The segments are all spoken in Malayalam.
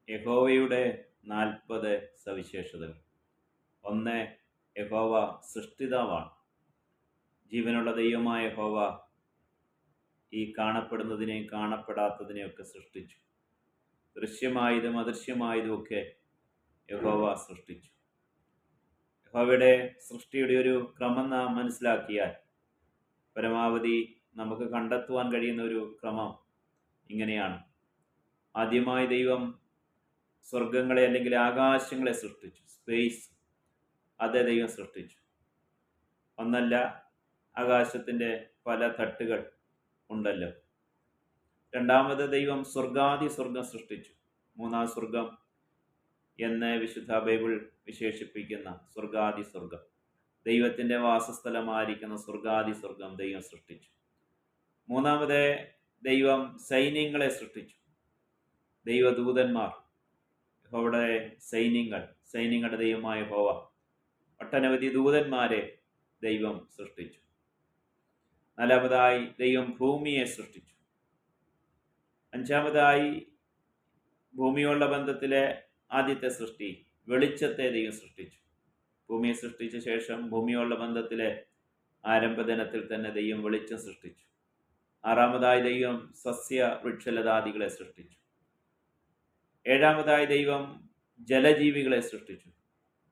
യഹോവയുടെ 40 സവിശേഷതകൾ. 1. യഹോവ സൃഷ്ടിതാവാണ്. ജീവനുള്ള ദൈവമായ യഹോവ ഈ കാണപ്പെടുന്നതിനെയും കാണപ്പെടാത്തതിനെയൊക്കെ സൃഷ്ടിച്ചു. ദൃശ്യമായതും അദൃശ്യമായതുമൊക്കെ യഹോവ സൃഷ്ടിച്ചു. യഹോവയുടെ സൃഷ്ടിയുടെ ഒരു ക്രമം നാം മനസ്സിലാക്കിയാൽ പരമാവധി നമുക്ക് കണ്ടെത്തുവാൻ കഴിയുന്ന ഒരു ക്രമം ഇങ്ങനെയാണ്. ആദ്യമായി ദൈവം സ്വർഗങ്ങളെ അല്ലെങ്കിൽ ആകാശങ്ങളെ സൃഷ്ടിച്ചു. സ്പേസ്, അത് ദൈവം സൃഷ്ടിച്ചു. ഒന്നല്ല, ആകാശത്തിൻ്റെ പല തട്ടുകൾ ഉണ്ടല്ലോ. രണ്ടാമത് ദൈവം സ്വർഗാദി സ്വർഗം സൃഷ്ടിച്ചു. മൂന്നാം സ്വർഗം എന്ന് വിശുദ്ധ ബൈബിൾ വിശേഷിപ്പിക്കുന്ന സ്വർഗാദി സ്വർഗം, ദൈവത്തിൻ്റെ വാസസ്ഥലമായിരിക്കുന്ന സ്വർഗാദി സ്വർഗം ദൈവം സൃഷ്ടിച്ചു. മൂന്നാമത് ദൈവം സൈന്യങ്ങളെ സൃഷ്ടിച്ചു. ദൈവദൂതന്മാർ, യഹോവയുടെ സൈന്യങ്ങളുടെ ദൈവമായ യഹോവ ഒട്ടനവധി ദൂതന്മാരെ ദൈവം സൃഷ്ടിച്ചു. നാലാമതായി ദൈവം ഭൂമിയെ സൃഷ്ടിച്ചു. അഞ്ചാമതായി ഭൂമിയോടുള്ള ബന്ധത്തിലെ ആദ്യത്തെ സൃഷ്ടി, വെളിച്ചത്തെ ദൈവം സൃഷ്ടിച്ചു. ഭൂമിയെ സൃഷ്ടിച്ച ശേഷം ഭൂമിയോടുള്ള ബന്ധത്തിലെ ആരംഭദിനത്തിൽ തന്നെ ദൈവം വെളിച്ചം സൃഷ്ടിച്ചു. ആറാമതായി ദൈവം സസ്യ വൃക്ഷലതാദികളെ സൃഷ്ടിച്ചു. ഏഴാമതായി ദൈവം ജലജീവികളെ സൃഷ്ടിച്ചു.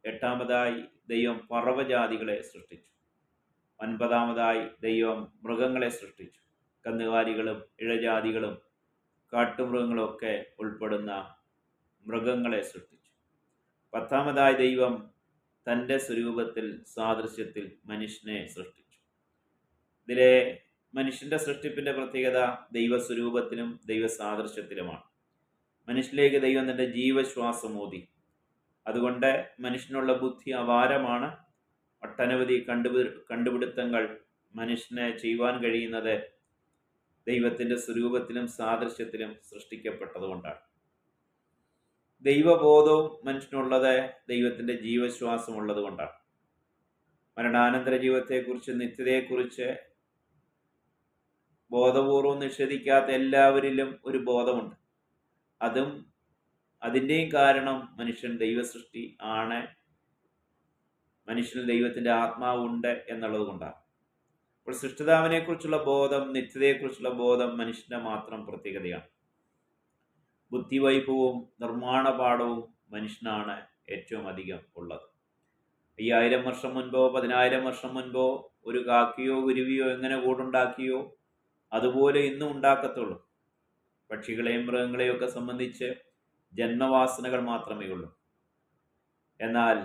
എട്ടാമതായി ദൈവം പറവജാതികളെ സൃഷ്ടിച്ചു. ഒൻപതാമതായി ദൈവം മൃഗങ്ങളെ സൃഷ്ടിച്ചു. കന്നുകാലികളും ഇഴജാതികളും കാട്ടുമൃഗങ്ങളും ഒക്കെ ഉൾപ്പെടുന്ന മൃഗങ്ങളെ സൃഷ്ടിച്ചു. പത്താമതായി ദൈവം തൻ്റെ സ്വരൂപത്തിൽ സാദൃശ്യത്തിൽ മനുഷ്യനെ സൃഷ്ടിച്ചു. ഇതിലെ മനുഷ്യൻ്റെ സൃഷ്ടിപ്പിൻ്റെ പ്രത്യേകത ദൈവസ്വരൂപത്തിലും ദൈവസാദൃശ്യത്തിലുമാണ്. മനുഷ്യനിലേക്ക് ദൈവം തൻ്റെ ജീവശ്വാസം ഊതി. അതുകൊണ്ട് മനുഷ്യനുള്ള ബുദ്ധി അപാരമാണ്. ഒട്ടനവധി കണ്ടുപിടുത്തങ്ങൾ മനുഷ്യനെ ചെയ്യുവാൻ കഴിയുന്നത് ദൈവത്തിൻ്റെ സ്വരൂപത്തിലും സാദൃശ്യത്തിലും സൃഷ്ടിക്കപ്പെട്ടതുകൊണ്ടാണ്. ദൈവബോധവും മനുഷ്യനുള്ളത് ദൈവത്തിൻ്റെ ജീവശ്വാസം ഉള്ളത് കൊണ്ടാണ്. മരണാനന്തര ജീവിതത്തെക്കുറിച്ച്, നിത്യതയെക്കുറിച്ച് ബോധപൂർവം നിഷേധിക്കാത്ത എല്ലാവരിലും ഒരു ബോധമുണ്ട്. അതിൻ്റെയും കാരണം മനുഷ്യൻ ദൈവസൃഷ്ടി ആണ്, മനുഷ്യനിൽ ദൈവത്തിൻ്റെ ആത്മാവുണ്ട് എന്നുള്ളത് കൊണ്ടാണ്. അപ്പോൾ സൃഷ്ടിതാവിനെ കുറിച്ചുള്ള ബോധം, നിത്യതയെക്കുറിച്ചുള്ള ബോധം മനുഷ്യൻ്റെ മാത്രം പ്രത്യേകതയാണ്. ബുദ്ധിവൈഭവവും നിർമ്മാണപാഠവും മനുഷ്യനാണ് ഏറ്റവും അധികം ഉള്ളത്. 5000 വർഷം മുൻപോ 10000 വർഷം മുൻപോ ഒരു കാക്കയോ കുരുവിയോ എങ്ങനെ കൂടുണ്ടാക്കിയോ അതുപോലെ ഇന്നും ഉണ്ടാക്കത്തുള്ളൂ. പക്ഷികളെയും മൃഗങ്ങളെയും ഒക്കെ സംബന്ധിച്ച് ജന്മവാസനകൾ മാത്രമേ ഉള്ളൂ. എന്നാൽ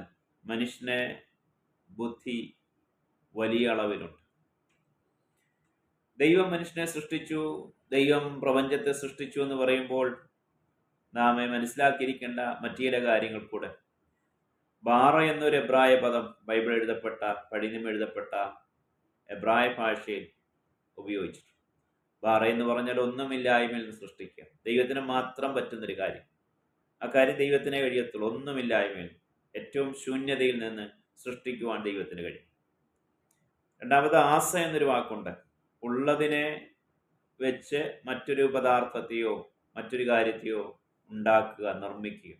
മനുഷ്യനെ ബുദ്ധി വലിയ അളവിലുണ്ട്. ദൈവം മനുഷ്യനെ സൃഷ്ടിച്ചു, ദൈവം പ്രപഞ്ചത്തെ സൃഷ്ടിച്ചു എന്ന് പറയുമ്പോൾ നാം മനസ്സിലാക്കിയിരിക്കേണ്ട മറ്റു ചില കാര്യങ്ങൾ കൂടെ. ബാറ എന്നൊരു എബ്രായ പദം ബൈബിൾ എഴുതപ്പെട്ട, പടിഞ്ഞം എഴുതപ്പെട്ട എബ്രായ ഭാഷയിൽ ഉപയോഗിച്ചിട്ടുണ്ട്. ബാറ എന്ന് പറഞ്ഞാൽ ഒന്നുമില്ലായ്മയിൽ നിന്ന് സൃഷ്ടിക്കുക. ദൈവത്തിന് മാത്രം പറ്റുന്നൊരു കാര്യം. ആ കാര്യം ദൈവത്തിനെ കഴിയത്തുള്ളൂ. ഒന്നുമില്ലായ്മയിൽ, ഏറ്റവും ശൂന്യതയിൽ നിന്ന് സൃഷ്ടിക്കുവാൻ ദൈവത്തിന് കഴിയും. രണ്ടാമത് ആസ എന്നൊരു വാക്കുണ്ട്. ഉള്ളതിനെ വെച്ച് മറ്റൊരു പദാർത്ഥത്തെയോ മറ്റൊരു കാര്യത്തെയോ ഉണ്ടാക്കുക, നിർമ്മിക്കുക.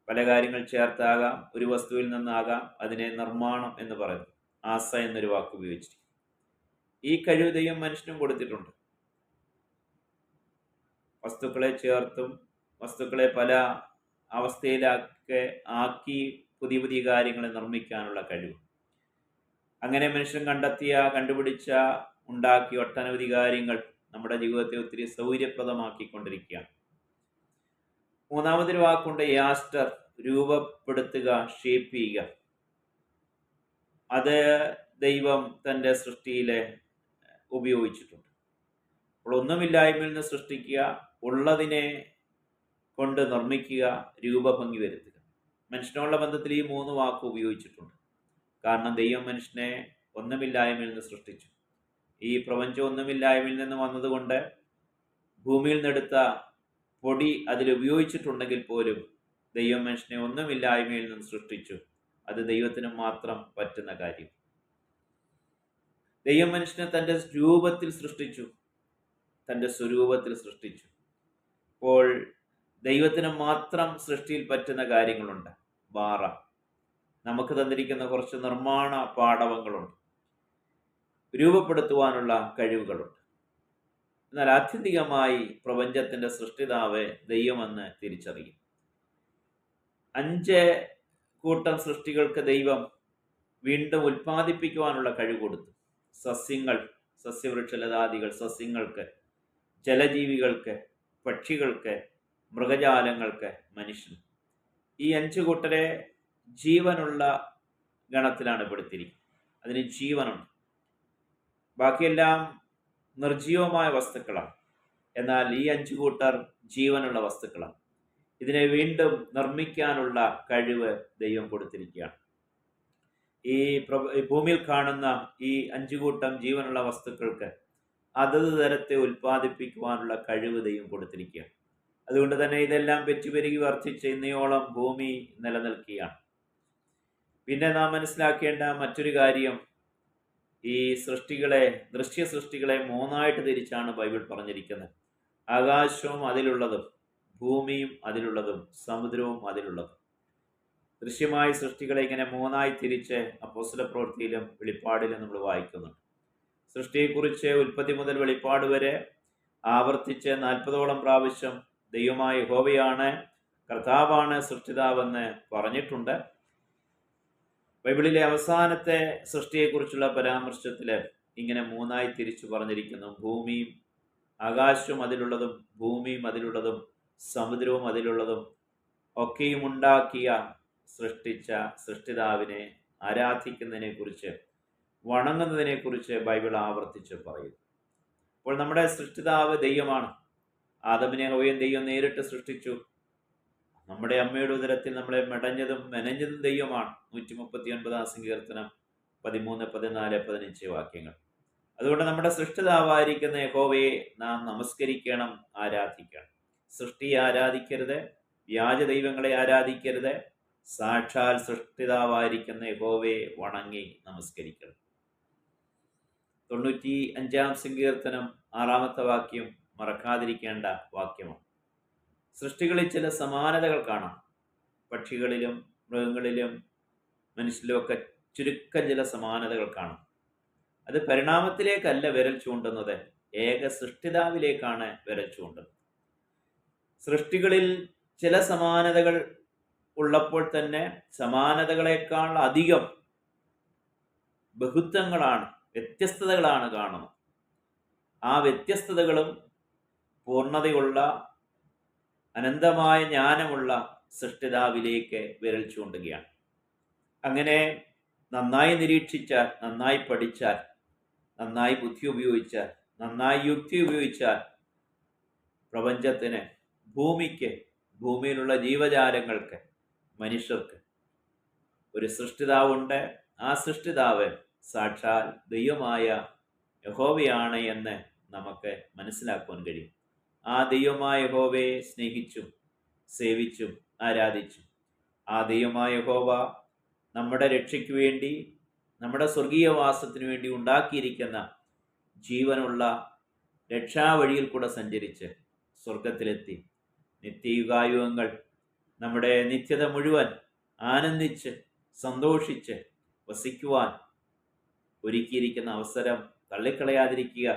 പല കാര്യങ്ങൾ ചേർത്താകാം, ഒരു വസ്തുവിൽ നിന്നാകാം. അതിനെ നിർമ്മാണം എന്ന് പറയുന്നു. ആസ എന്നൊരു വാക്ക് ഉപയോഗിച്ചിരിക്കും. ഈ കഴിവ് ദൈവം മനുഷ്യനും കൊടുത്തിട്ടുണ്ട്. വസ്തുക്കളെ ചേർത്തും വസ്തുക്കളെ പല അവസ്ഥയിലൊക്കെ ആക്കി പുതിയ പുതിയ കാര്യങ്ങളെ നിർമ്മിക്കാനുള്ള കഴിവ്. അങ്ങനെ മനുഷ്യൻ കണ്ടുപിടിച്ച, ഉണ്ടാക്കിയ ഒട്ടനവധി കാര്യങ്ങൾ നമ്മുടെ ജീവിതത്തെ ഒത്തിരി സൗകര്യപ്രദമാക്കിക്കൊണ്ടിരിക്കുകയാണ്. മൂന്നാമതൊരു വാക്കുണ്ട്, യാസ്റ്റർ, രൂപപ്പെടുത്തുക, ഷേപ്പ് ചെയ്യുക. അത് ദൈവം തൻ്റെ സൃഷ്ടിയിലെ ഉപയോഗിച്ചിട്ടുണ്ട്. അപ്പോൾ ഒന്നുമില്ലായ്മയിൽ നിന്ന് സൃഷ്ടിക്കുക, ഉള്ളതിനെ കൊണ്ട് നിർമ്മിക്കുക, രൂപഭംഗി വരുത്തുക. മനുഷ്യനുള്ള ബന്ധത്തിൽ ഈ 3 വാക്ക് ഉപയോഗിച്ചിട്ടുണ്ട്. കാരണം ദൈവം മനുഷ്യനെ ഒന്നുമില്ലായ്മയിൽ നിന്ന് സൃഷ്ടിച്ചു. ഈ പ്രപഞ്ചം ഒന്നുമില്ലായ്മയിൽ നിന്ന് വന്നതുകൊണ്ട് ഭൂമിയിൽ നിന്നെടുത്ത പൊടി അതിൽ ഉപയോഗിച്ചിട്ടുണ്ടെങ്കിൽ പോലും ദൈവം മനുഷ്യനെ ഒന്നുമില്ലായ്മയിൽ നിന്ന് സൃഷ്ടിച്ചു. അത് ദൈവത്തിന് മാത്രം പറ്റുന്ന കാര്യം. ദൈവം മനുഷ്യനെ തൻ്റെ രൂപത്തിൽ സൃഷ്ടിച്ചു, തൻ്റെ സ്വരൂപത്തിൽ സൃഷ്ടിച്ചു. അപ്പോൾ ദൈവത്തിന് മാത്രം സൃഷ്ടിയിൽ പറ്റുന്ന കാര്യങ്ങളുണ്ട്. ബാറ നമുക്ക് തന്നിരിക്കുന്ന കുറച്ച് നിർമ്മാണ പാടവങ്ങളുണ്ട്, രൂപപ്പെടുത്തുവാനുള്ള കഴിവുകളുണ്ട്. എന്നാൽ ആത്യന്തികമായി പ്രപഞ്ചത്തിന്റെ സൃഷ്ടിതാവ് ദൈവമെന്ന് തിരിച്ചറിയും. 5 കൂട്ടം സൃഷ്ടികൾക്ക് ദൈവം വീണ്ടും ഉൽപ്പാദിപ്പിക്കുവാനുള്ള കഴിവ് കൊടുത്തു. സസ്യങ്ങൾ, സസ്യവൃക്ഷലതാദികൾ, സസ്യങ്ങൾക്ക്, ജലജീവികൾക്ക്, പക്ഷികൾക്ക്, മൃഗജാലങ്ങൾക്ക്, മനുഷ്യന്. ഈ 5 കൂട്ടരെ ജീവനുള്ള ഗണത്തിലാണ് പെടുത്തിയിരിക്കുന്നത്. അതിന് ജീവനുണ്ട്. ബാക്കിയെല്ലാം നിർജീവമായ വസ്തുക്കളാണ്. എന്നാൽ ഈ 5 കൂട്ടർ ജീവനുള്ള വസ്തുക്കളാണ്. ഇതിനെ വീണ്ടും നിർമ്മിക്കാനുള്ള കഴിവ് ദൈവം കൊടുത്തിരിക്കുകയാണ്. ഈ ഭൂമിയിൽ കാണുന്ന ഈ 5 കൂട്ടം ജീവനുള്ള വസ്തുക്കൾക്ക് അതത് തരത്തെ ഉൽപ്പാദിപ്പിക്കുവാനുള്ള കഴിവ് ദൈവം കൊടുത്തിരിക്കുകയാണ്. അതുകൊണ്ട് തന്നെ ഇതെല്ലാം പെറ്റുപെരുകി വർദ്ധിച്ച് ഇന്നയോളം ഭൂമി നിലനിൽക്കുകയാണ്. പിന്നെ നാം മനസ്സിലാക്കേണ്ട മറ്റൊരു കാര്യം, ഈ സൃഷ്ടികളെ, ദൃശ്യ സൃഷ്ടികളെ 3ആയിട്ട് തിരിച്ചാണ് ബൈബിൾ പറഞ്ഞിരിക്കുന്നത്. ആകാശവും അതിലുള്ളതും, ഭൂമിയും അതിലുള്ളതും, സമുദ്രവും അതിലുള്ളതും. ദൃശ്യമായ സൃഷ്ടികളെ ഇങ്ങനെ 3ആയി തിരിച്ച് അപ്പോസ്തലപ്രവൃത്തിയിലും വെളിപ്പാടിലും നമ്മൾ വായിക്കുന്നുണ്ട്. സൃഷ്ടിയെക്കുറിച്ച് ഉൽപ്പത്തി മുതൽ വെളിപ്പാട് വരെ ആവർത്തിച്ച് 40ഓളം പ്രാവശ്യം ദൈവമായ യഹോവയാണ്, കർത്താവാണ് സൃഷ്ടിതാവെന്ന് പറഞ്ഞിട്ടുണ്ട്. ബൈബിളിലെ അവസാനത്തെ സൃഷ്ടിയെക്കുറിച്ചുള്ള പരാമർശത്തിൽ ഇങ്ങനെ 3ആയി തിരിച്ചു പറഞ്ഞിരിക്കുന്നു. ഭൂമിയും, ആകാശവും അതിലുള്ളതും, ഭൂമിയും അതിലുള്ളതും, സമുദ്രവും അതിലുള്ളതും ഒക്കെയും ഉണ്ടാക്കിയ, സൃഷ്ടിച്ച സൃഷ്ടിതാവിനെ ആരാധിക്കുന്നതിനെ കുറിച്ച്, വണങ്ങുന്നതിനെ കുറിച്ച് ബൈബിൾ ആവർത്തിച്ച് പറയുന്നു. അപ്പോൾ നമ്മുടെ സൃഷ്ടിതാവ് ദൈവമാണ്. ആദമിനെ ഹവ്വയും ദൈവം നേരിട്ട് സൃഷ്ടിച്ചു. നമ്മുടെ അമ്മയുടെ ഉദരത്തിൽ നമ്മളെ മെടഞ്ഞതും മെനഞ്ഞതും ദൈവമാണ്. 139 സങ്കീർത്തനം 13, 14, 15 വാക്യങ്ങൾ. അതുകൊണ്ട് നമ്മുടെ സൃഷ്ടിതാവായിരിക്കുന്ന യഹോവയെ നാം നമസ്കരിക്കണം, ആരാധിക്കണം. സൃഷ്ടിയെ ആരാധിക്കരുത്, വ്യാജ ദൈവങ്ങളെ ആരാധിക്കരുത്. സാക്ഷാൽ സൃഷ്ടിതാവായിരിക്കുന്ന യഹോവയെ വണങ്ങി നമസ്കരിക്കണം. 95 സങ്കീർത്തനം 6 വാക്യം മറക്കാതിരിക്കേണ്ട വാക്യമാണ്. സൃഷ്ടികളിൽ ചില സമാനതകൾ കാണാം. പക്ഷികളിലും മൃഗങ്ങളിലും മനുഷ്യരിലുമൊക്കെ ചുരുക്കം ചില സമാനതകൾ കാണാം. അത് പരിണാമത്തിലേക്കല്ല വിരൽ ചൂണ്ടുന്നത്, ഏക സൃഷ്ടിതാവിലേക്കാണ് വിരൽ ചൂണ്ടുന്നത്. സൃഷ്ടികളിൽ ചില സമാനതകൾ ഉള്ളപ്പോൾ തന്നെ സമാനതകളെക്കാൾ അധികം ബഹുത്വങ്ങളാണ്, വ്യത്യസ്തതകളാണ് കാണുന്നത്. ആ വ്യത്യസ്തതകളും പൂർണ്ണതയുള്ള, അനന്തമായ ജ്ഞാനമുള്ള സൃഷ്ടിതാവിലേക്ക് വിരൽ ചൂണ്ടുകയാണ്. അങ്ങനെ നന്നായി നിരീക്ഷിച്ചാൽ, നന്നായി പഠിച്ചാൽ, നന്നായി ബുദ്ധി ഉപയോഗിച്ചാൽ, നന്നായി യുക്തി ഉപയോഗിച്ചാൽ പ്രപഞ്ചത്തിന്, ഭൂമിക്ക്, ഭൂമിയിലുള്ള ജീവജാലങ്ങൾക്ക്, മനുഷ്യർക്ക് ഒരു സൃഷ്ടിതാവുണ്ട്. ആ സൃഷ്ടിതാവ് സാക്ഷാൽ ദൈവമായ യഹോവയാണ് എന്ന് നമുക്ക് മനസ്സിലാക്കുവാൻ കഴിയും. ആ ദൈവമായ യഹോവയെ സ്നേഹിച്ചും സേവിച്ചും ആരാധിച്ചും, ആ ദൈവമായ യഹോവ നമ്മുടെ രക്ഷയ്ക്ക് വേണ്ടി, നമ്മുടെ സ്വർഗീയവാസത്തിന് വേണ്ടി ഉണ്ടാക്കിയിരിക്കുന്ന ജീവനുള്ള രക്ഷാവഴിയിൽ കൂടെ സഞ്ചരിച്ച് സ്വർഗത്തിലെത്തി നിത്യയുഗായുഗങ്ങൾ നമ്മുടെ നിത്യത മുഴുവൻ ആനന്ദിച്ച് സന്തോഷിച്ച് വസിക്കുവാൻ ഒരുക്കിയിരിക്കുന്ന അവസരം തള്ളിക്കളയാതിരിക്കുക.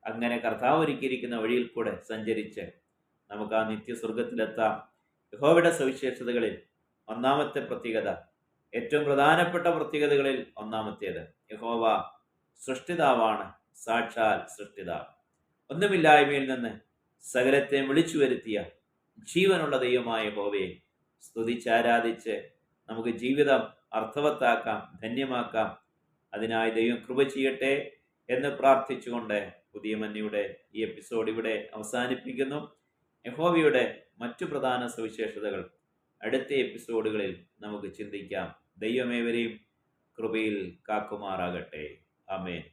അങ്ങനെ കർത്താവ് ഒരുക്കിയിരിക്കുന്ന വഴിയിൽ കൂടെ സഞ്ചരിച്ച് നമുക്ക് ആ നിത്യസ്വർഗത്തിലെത്താം. യഹോവയുടെ സവിശേഷതകളിൽ ഒന്നാമത്തെ പ്രത്യേകത, ഏറ്റവും പ്രധാനപ്പെട്ട പ്രത്യേകതകളിൽ ഒന്നാമത്തേത്, യഹോവ സൃഷ്ടിതാവാണ്, സാക്ഷാൽ സൃഷ്ടിതാവ്. ഒന്നുമില്ലായ്മയിൽ നിന്ന് സകലത്തെ വിളിച്ചു വരുത്തിയ ജീവനുള്ള ദൈവമായ യഹോവയെ സ്തുതിച്ചാരാധിച്ച് നമുക്ക് ജീവിതം അർത്ഥവത്താക്കാം, ധന്യമാക്കാം. അതിനായി ദൈവം കൃപ ചെയ്യട്ടെ എന്ന് പ്രാർത്ഥിച്ചുകൊണ്ട് പുതിയ മന്നയുടെ ഈ എപ്പിസോഡ് ഇവിടെ അവസാനിപ്പിക്കുന്നു. യഹോവയുടെ മറ്റു പ്രധാന സവിശേഷതകൾ അടുത്ത എപ്പിസോഡുകളിൽ നമുക്ക് ചിന്തിക്കാം. ദൈവമേവരെയും കൃപയിൽ കാക്കുമാറാകട്ടെ. ആമേൻ.